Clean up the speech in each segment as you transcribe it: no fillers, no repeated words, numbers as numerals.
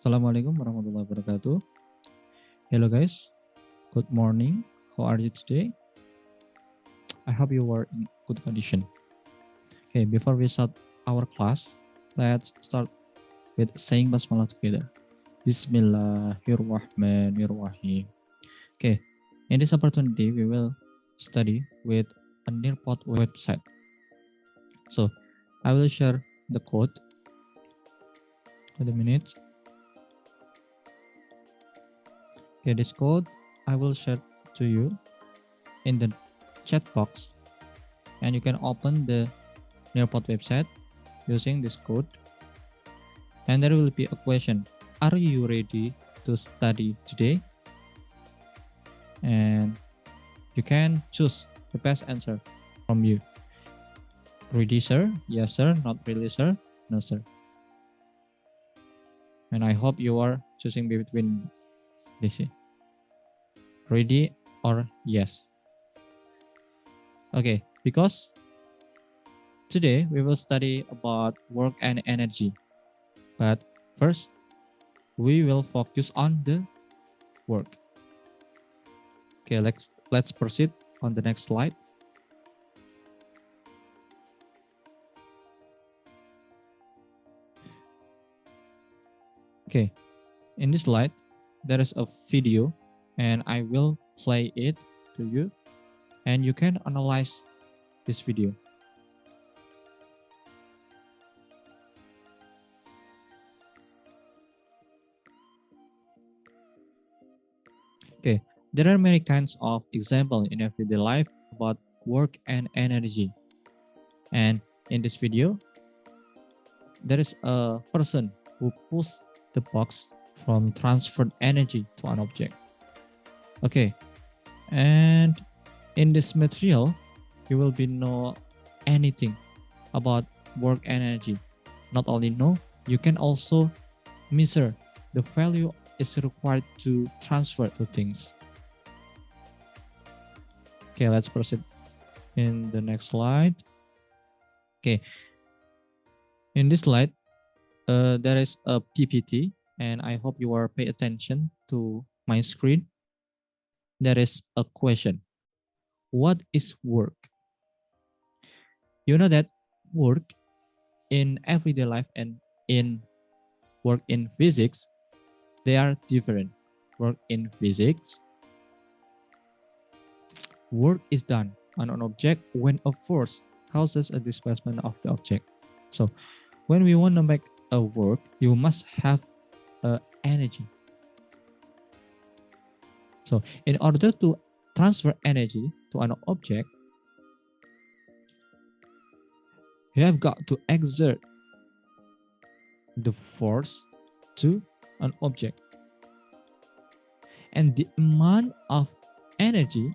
Assalamualaikum warahmatullahi wabarakatuh. Hello guys, good morning. How are you today? I hope you are in good condition. Okay, before we start our class, let's start with saying basmalah together. Bismillahirrahmanirrahim. Okay, in this opportunity, we will study with a nearpod website. So, I will share the code. Wait a minute. Okay, this code I will share to you in the chat box, and you can open the nearpod website using this code, and there will be a question: are you ready to study today? And you can choose the best answer from you. Ready, sir? Yes, sir. Not really, sir? No, sir. And I hope you are choosing between this. Ready or yes? Okay, because today we will study about work and energy. But first, we will focus on the work. Okay, let's proceed on the next slide. Okay, in this slide, there is a video, and I will play it to you, and you can analyze this video. Okay, there are many kinds of examples in everyday life about work and energy. And in this video, there is a person who pulls the box from transferred energy to an object. Okay, and in this material, you will be know anything about work energy. Not only know, you can also measure the value is required to transfer to things. Okay, let's proceed in the next slide. Okay, in this slide, there is a PPT, and I hope you are pay attention to my screen. There is a question: what is work? You know that work in everyday life and in work in physics, they are different. Work in physics, work is done on an object when a force causes a displacement of the object. So when we want to make a work, you must have energy. So in order to transfer energy to an object, you have got to exert the force to an object. And the amount of energy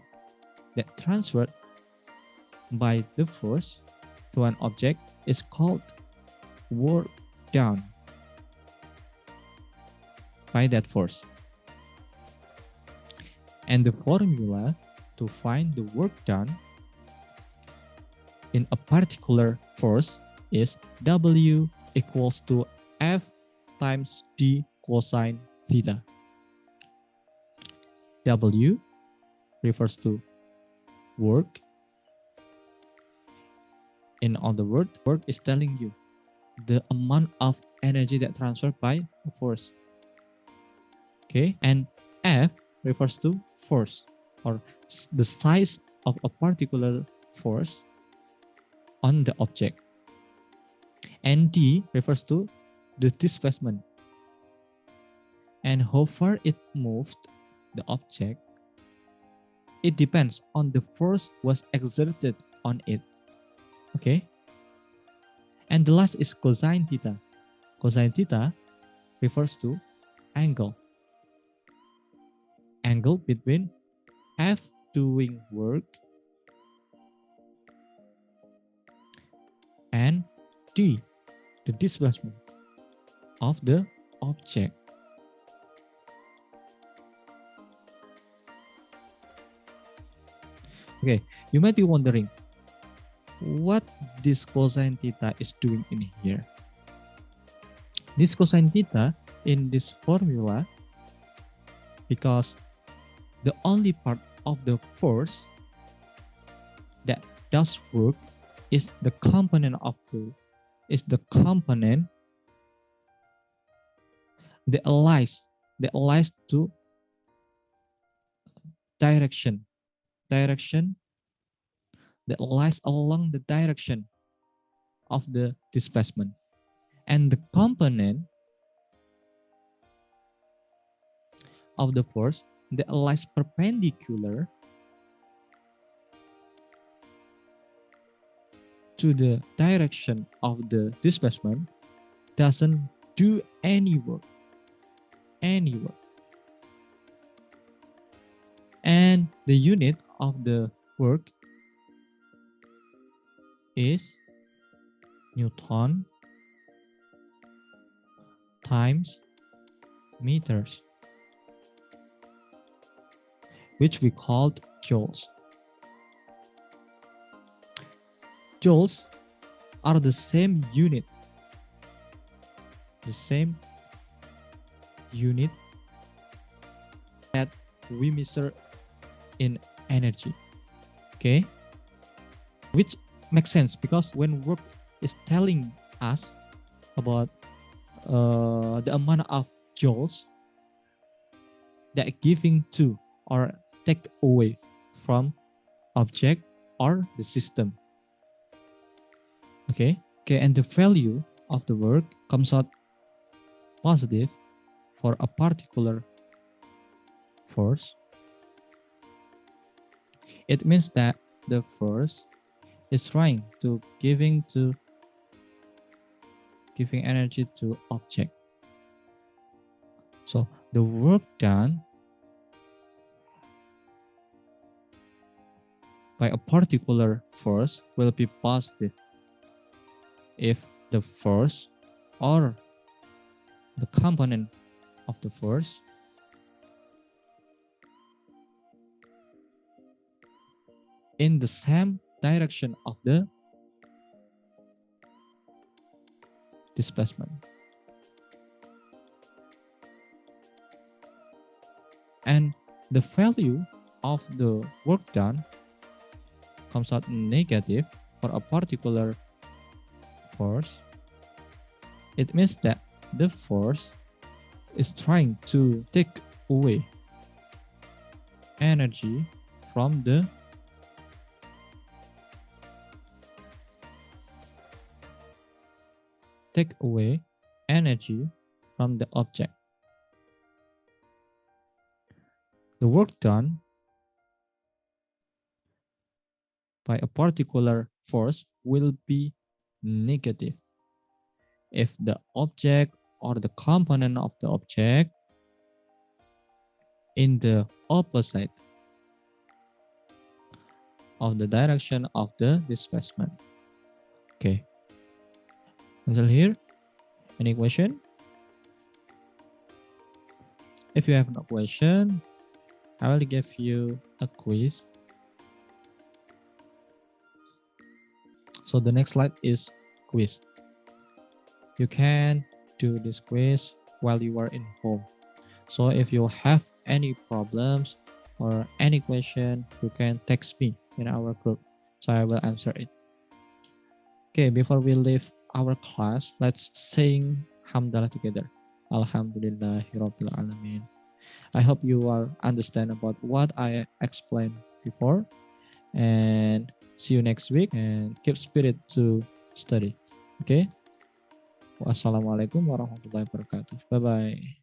that transferred by the force to an object is called work done by that force. And the formula to find the work done in a particular force is W equals to F times D cosine theta. W refers to work. In other words, work is telling you the amount of energy that transferred by a force. Okay, and F refers to force, or the size of a particular force on the object. And D refers to the displacement, and how far it moved the object. It depends on the force was exerted on it. Okay, and the last is cosine theta. Cosine theta refers to angle between F doing work and D, the displacement of the object. Okay, you might be wondering what this cosine theta is doing in here. This cosine theta in this formula because the only part of the force that does work is the component that lies to direction that lies along the direction of the displacement, and the component of the force that lies perpendicular to the direction of the displacement doesn't do any work. And the unit of the work is Newton times meters, which we called joules. Joules are the same unit that we measure in energy. Okay, which makes sense because when work is telling us about the amount of joules that giving to or take away from object or the system. Okay, and the value of the work comes out positive for a particular force. It means that the force is trying to giving energy to object. So the work done by a particular force will be positive if the force or the component of the force in the same direction of the displacement. And the value of the work done comes out negative for a particular force. It means that the force is trying to take away energy from the object. The work done by a particular force will be negative if the object or the component of the object in the opposite of the direction of the displacement. Okay. Until here, any question? If you have no question, I will give you a quiz. So the next slide is quiz. You can do this quiz while you are in home. So if you have any problems or any question, you can text me in our group. So I will answer it. Okay, before we leave our class, let's sing Hamdalah together. Alhamdulillahirabbil alamin. I hope you are understand about what I explained before, and see you next week, and keep spirit to study. Okay. Wassalamualaikum warahmatullahi wabarakatuh. Bye bye.